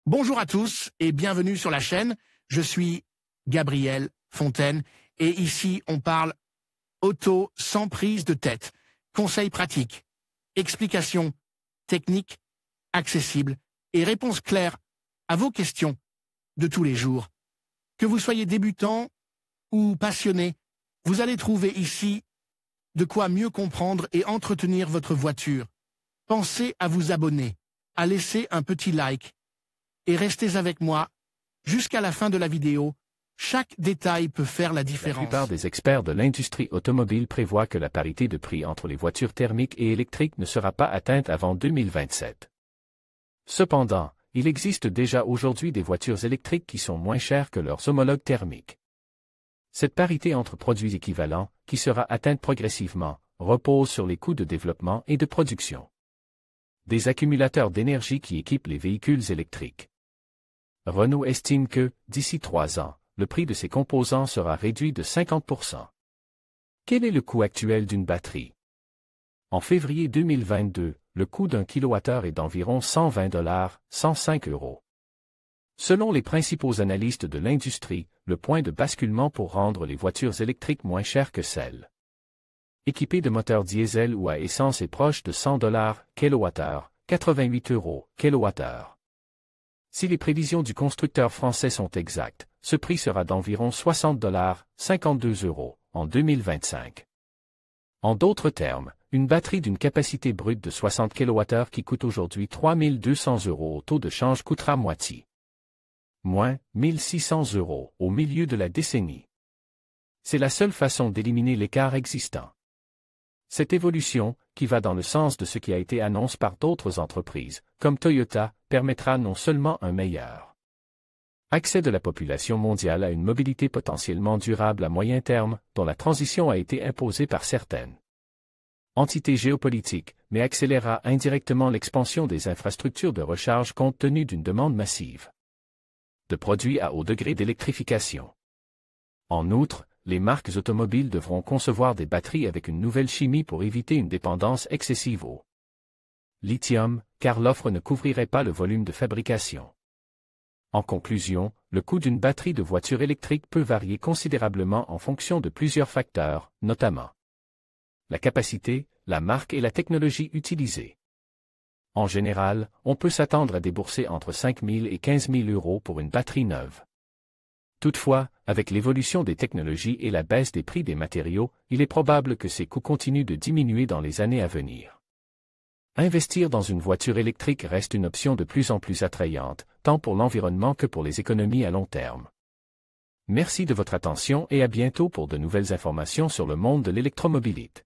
Bonjour à tous et bienvenue sur la chaîne. Je suis Gabriel Fontaine et ici on parle auto sans prise de tête. Conseils pratiques, explications techniques, accessibles et réponses claires à vos questions de tous les jours. Que vous soyez débutant ou passionné, vous allez trouver ici de quoi mieux comprendre et entretenir votre voiture. Pensez à vous abonner, à laisser un petit like et restez avec moi jusqu'à la fin de la vidéo. Chaque détail peut faire la différence. La plupart des experts de l'industrie automobile prévoient que la parité de prix entre les voitures thermiques et électriques ne sera pas atteinte avant 2027. Cependant, il existe déjà aujourd'hui des voitures électriques qui sont moins chères que leurs homologues thermiques. Cette parité entre produits équivalents, qui sera atteinte progressivement, repose sur les coûts de développement et de production des accumulateurs d'énergie qui équipent les véhicules électriques. Renault estime que, d'ici 3 ans, le prix de ces composants sera réduit de 50%. Quel est le coût actuel d'une batterie? En février 2022, le coût d'un kilowattheure est d'environ 120 $, 105 €. Selon les principaux analystes de l'industrie, le point de basculement pour rendre les voitures électriques moins chères que celles équipées de moteurs diesel ou à essence est proche de 100 $ kWh, 88 € kWh. Si les prévisions du constructeur français sont exactes, ce prix sera d'environ 60 $, 52 € en 2025. En d'autres termes, une batterie d'une capacité brute de 60 kWh qui coûte aujourd'hui 3 200 € au taux de change coûtera moitié moins 1 600 € au milieu de la décennie. C'est la seule façon d'éliminer l'écart existant. Cette évolution, qui va dans le sens de ce qui a été annoncé par d'autres entreprises, comme Toyota, permettra non seulement un meilleur accès de la population mondiale à une mobilité potentiellement durable à moyen terme, dont la transition a été imposée par certaines entités géopolitiques, mais accélérera indirectement l'expansion des infrastructures de recharge compte tenu d'une demande massive de produits à haut degré d'électrification. En outre, les marques automobiles devront concevoir des batteries avec une nouvelle chimie pour éviter une dépendance excessive au lithium, car l'offre ne couvrirait pas le volume de fabrication. En conclusion, le coût d'une batterie de voiture électrique peut varier considérablement en fonction de plusieurs facteurs, notamment la capacité, la marque et la technologie utilisée. En général, on peut s'attendre à débourser entre 5 000 et 15 000 € pour une batterie neuve. Toutefois, avec l'évolution des technologies et la baisse des prix des matériaux, il est probable que ces coûts continuent de diminuer dans les années à venir. Investir dans une voiture électrique reste une option de plus en plus attrayante, tant pour l'environnement que pour les économies à long terme. Merci de votre attention et à bientôt pour de nouvelles informations sur le monde de l'électromobilité.